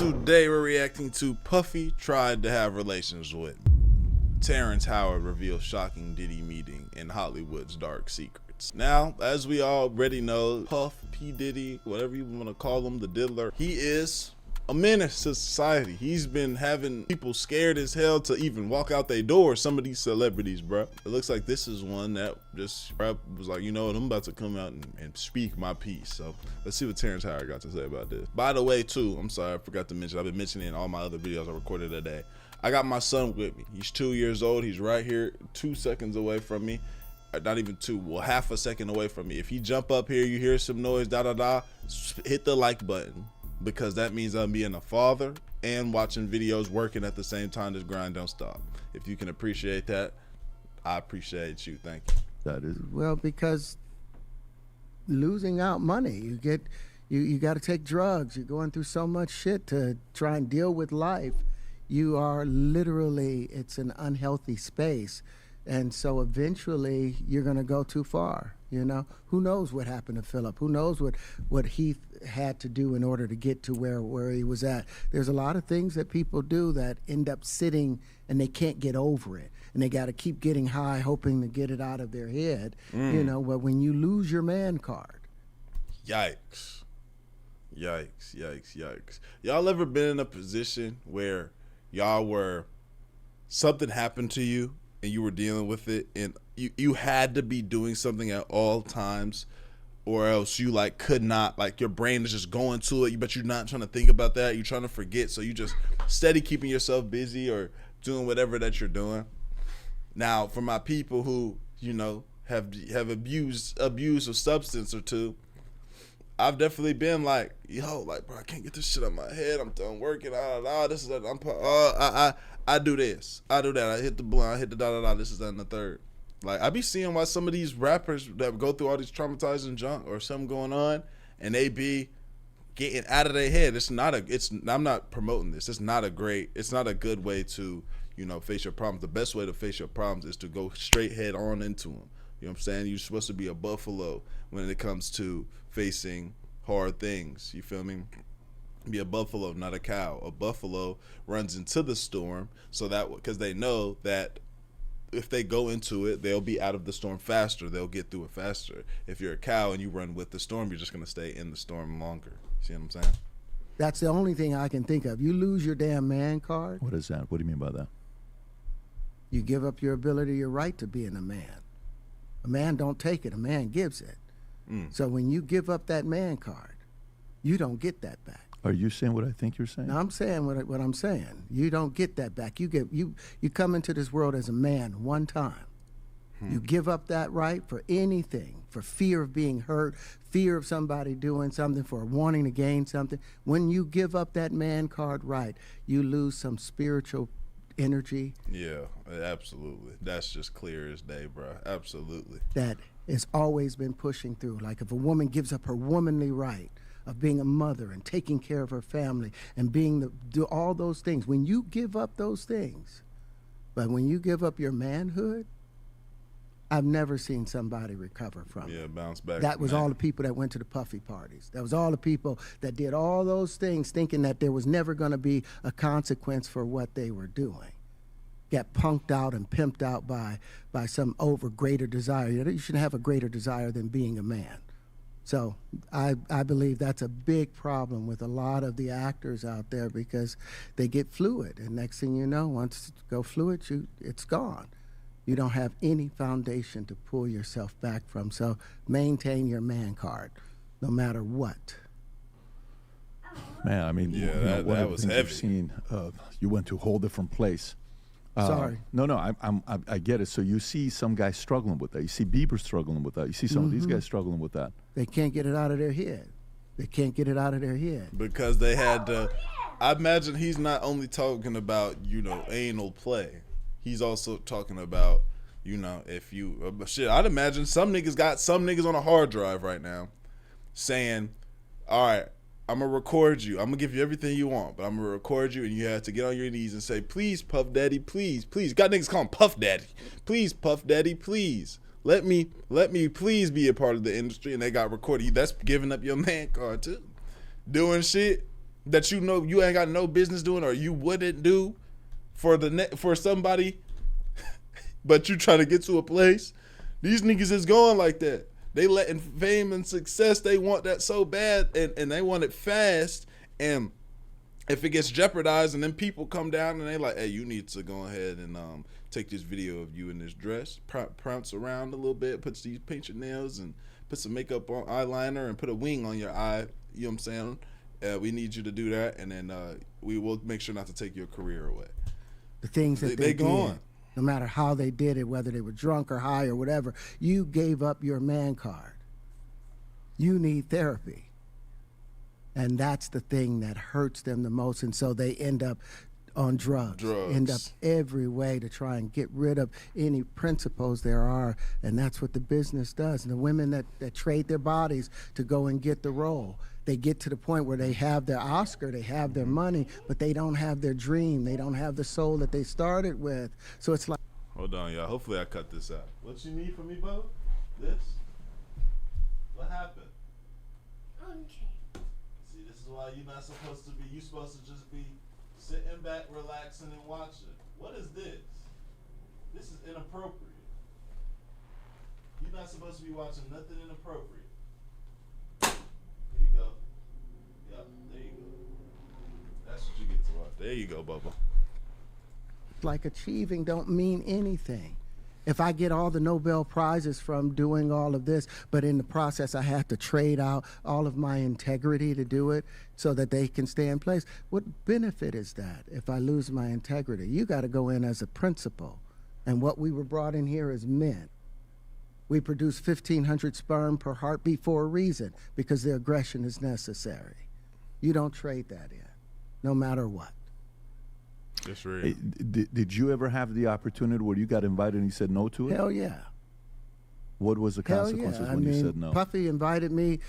Today we're reacting to Puffy tried to have relations with. Terrence Howard reveals shocking Diddy meeting in Hollywood's dark secrets. Now, as we already know, Puff, P. Diddy, whatever you want to call him, the diddler, he is a menace to society. He's been having people scared as hell to even walk out their door. Some of these celebrities, bro. It looks like this is one that just was like, you know what, I'm about to come out and speak my piece. So let's see what Terrence Howard got to say about this. By the way, too, I'm sorry, I forgot to mention, I've been mentioning in all my other videos I recorded today. I got my son with me. He's 2 years old. He's right here, 2 seconds away from me. Not even 2, well, half a second away from me. If he jump up here, you hear some noise, hit the like button, because that means I'm being a father and watching videos, working at the same time. This grind don't stop. If you can appreciate that, I appreciate you. Thank you. That is well, because losing out money, you got to take drugs. You're going through so much shit to try and deal with life. You are literally, it's an unhealthy space. And so eventually you're going to go too far. You know, who knows what happened to Philip? Who knows what he had to do in order to get to where he was at? There's a lot of things that people do that end up sitting and they can't get over it. And they got to keep getting high, hoping to get it out of their head. You know, but when you lose your man card. Yikes. Yikes, yikes, yikes. Y'all ever been in a position where y'all were, something happened to you and you were dealing with it and you had to be doing something at all times, or else you like could not, like your brain is just going to it, but you're not trying to think about that, you're trying to forget, so you just steady keeping yourself busy or doing whatever that you're doing. Now, for my people who, you know, have abused a substance or two, I've definitely been like, yo, like, bro, I can't get this shit out of my head. I'm done working. This is that. I do this. I do that. I hit the blunt. I hit the This is that and the third. Like, I be seeing why some of these rappers that go through all these traumatizing junk or something going on, and they be getting out of their head. I'm not promoting this. It's not a good way to, you know, face your problems. The best way to face your problems is to go straight head on into them. You know what I'm saying? You're supposed to be a buffalo when it comes to facing hard things. You feel me? Be a buffalo, not a cow. A buffalo runs into the storm so that, because they know that if they go into it, they'll be out of the storm faster. They'll get through it faster. If you're a cow and you run with the storm, you're just going to stay in the storm longer. See what I'm saying? That's the only thing I can think of. You lose your damn man card. What is that? What do you mean by that? You give up your ability, your right to being a man. A man don't take it. A man gives it. So when you give up that man card, you don't get that back. Are you saying what I think you're saying? No, I'm saying what I'm saying. You don't get that back. You come into this world as a man one time. You give up that right for anything, for fear of being hurt, fear of somebody doing something, for wanting to gain something. When you give up that man card right, you lose some spiritual energy. Yeah, absolutely. That's just clear as day, bro. Absolutely. That has always been pushing through. Like if a woman gives up her womanly right of being a mother and taking care of her family and do all those things, when you give up those things, but when you give up your manhood, I've never seen somebody recover from it. Yeah, bounce back. That was all the people that went to the Puffy parties. That was all the people that did all those things thinking that there was never going to be a consequence for what they were doing. Got punked out and pimped out by some greater desire. You shouldn't have a greater desire than being a man. So I believe that's a big problem with a lot of the actors out there, because they get fluid, and next thing you know, once you go fluid, it's gone. You don't have any foundation to pull yourself back from. So maintain your man card, no matter what. Man, I mean, yeah, that was heavy. You've seen, you went to a whole different place. Sorry. No, I get it. So you see some guys struggling with that. You see Bieber struggling with that. You see some of these guys struggling with that. They can't get it out of their head. They can't get it out of their head. Because they had to, I imagine he's not only talking about, you know, anal play. He's also talking about, you know, if you, shit, I'd imagine some niggas on a hard drive right now saying, all right, I'm going to record you. I'm going to give you everything you want, but I'm going to record you, and you have to get on your knees and say, please, Puff Daddy, please, please. Got niggas call him Puff Daddy. Please, Puff Daddy, please. Let me please be a part of the industry. And they got recorded. That's giving up your man card too. Doing shit that you know you ain't got no business doing or you wouldn't do for somebody, but you trying to get to a place. These niggas is going like that. They letting fame and success, they want that so bad, and they want it fast. And if it gets jeopardized and then people come down and they like, hey, you need to go ahead and take this video of you in this dress, prounce around a little bit, paint your nails and put some makeup on, eyeliner, and put a wing on your eye. You know what I'm saying? We need you to do that, and then we will make sure not to take your career away. The things that they gone. did, no matter how they did it, whether they were drunk or high or whatever, you gave up your man card. You need therapy. And that's the thing that hurts them the most. And so they end up on drugs. End up every way to try and get rid of any principles there are. And that's what the business does. And the women that trade their bodies to go and get the role, they get to the point where they have their Oscar, they have their money, but they don't have their dream. They don't have the soul that they started with. So it's like... Hold on, y'all. Hopefully I cut this out. What you need from me, Bo? This? What happened? Okay. See, this is why you're not supposed to be. You're supposed to just be sitting back, relaxing, and watching. What is this? This is inappropriate. You're not supposed to be watching nothing inappropriate. There you go. Yep, there you go. That's what you get to watch. There you go, Bubba. Like achieving don't mean anything. If I get all the Nobel Prizes from doing all of this, but in the process I have to trade out all of my integrity to do it so that they can stay in place, what benefit is that if I lose my integrity? You got to go in as a principal. And what we were brought in here as men. We produce 1,500 sperm per heartbeat for a reason, because the aggression is necessary. You don't trade that in, no matter what. That's real. Hey, did you ever have the opportunity where you got invited and you said no to it? Hell yeah. What was the consequences when you said no? Puffy invited me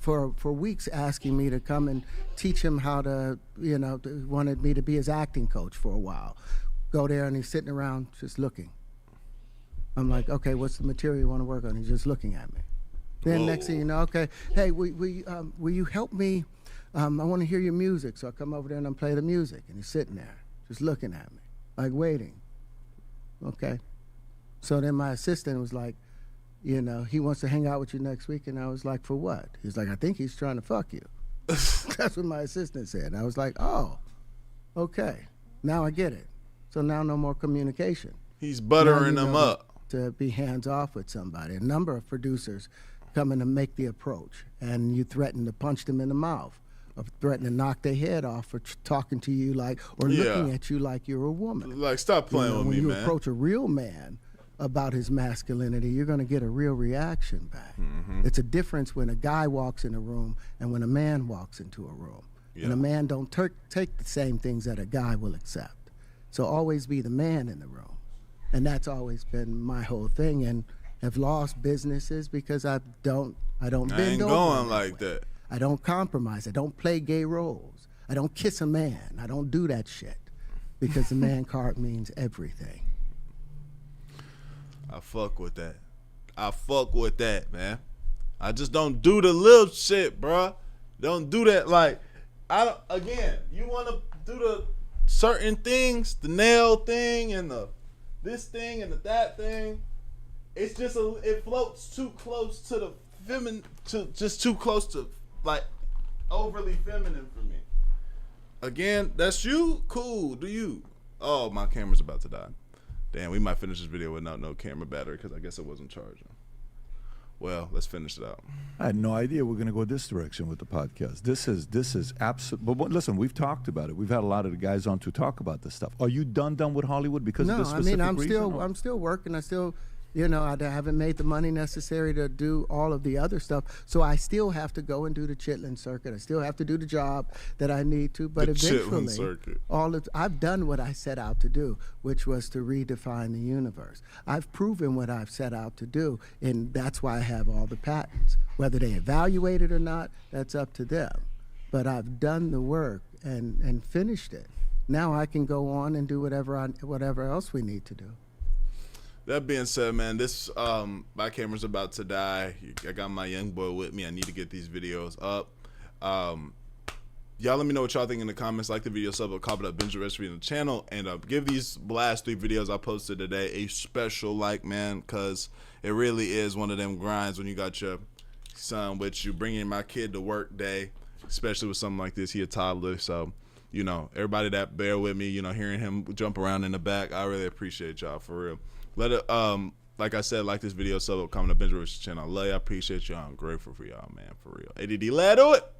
for weeks, asking me to come and teach him how to, wanted me to be his acting coach for a while. Go there and he's sitting around just looking. I'm like, okay, what's the material you want to work on? He's just looking at me. Then next thing you know, okay, hey, will you help me? I want to hear your music. So I come over there and I play the music, and he's sitting there just looking at me, like waiting. Okay. So then my assistant was like, he wants to hang out with you next week. And I was like, for what? He's like, I think he's trying to fuck you. That's what my assistant said. And I was like, oh, okay. Now I get it. So now no more communication. He's buttering them up. To be hands off with somebody. A number of producers come in to make the approach, and you threaten to punch them in the mouth, or threaten to knock their head off for talking to you like, or looking at you like you're a woman. Like, stop playing with me, man. When you approach a real man about his masculinity, you're going to get a real reaction back. Mm-hmm. It's a difference when a guy walks in a room and when a man walks into a room. Yeah. And a man don't take the same things that a guy will accept. So always be the man in the room. And that's always been my whole thing, and have lost businesses because I don't bend over. I ain't going like that. I don't compromise. I don't play gay roles. I don't kiss a man. I don't do that shit because the man card means everything. I fuck with that, man. I just don't do the little shit, bruh. Don't do that. Like, you want to do the certain things, the nail thing and the this thing and that thing, it's just it floats too close to the feminine, too close to like overly feminine for me. Again, that's you? Cool, do you? Oh, my camera's about to die. Damn, we might finish this video without no camera battery because I guess it wasn't charging. Well, let's finish it out. I had no idea we're going to go this direction with the podcast. This is absolute. But listen, we've talked about it. We've had a lot of the guys on to talk about this stuff. Are you done with Hollywood because of this specific reason? I'm still working. I still, I haven't made the money necessary to do all of the other stuff. So I still have to go and do the chitlin circuit. I still have to do the job that I need to. But eventually, I've done what I set out to do, which was to redefine the universe. I've proven what I've set out to do, and that's why I have all the patents. Whether they evaluate it or not, that's up to them. But I've done the work and finished it. Now I can go on and do whatever else we need to do. That being said, man, this my camera's about to die. I got my young boy with me. I need to get these videos up. Y'all let me know what y'all think in the comments. Like the video, sub, comment up, binge the recipe on the channel, and give these last 3 videos I posted today a special like, man, because it really is one of them grinds when you got your son with you, bringing my kid to work day, especially with something like this. He a toddler, so you know, everybody that bear with me, you know, hearing him jump around in the back, I really appreciate y'all for real. Let it like I said, like this video, sub, comment up, binge the recipe channel. I love you, I appreciate y'all. I'm grateful for y'all, man, for real. ADD, let do it.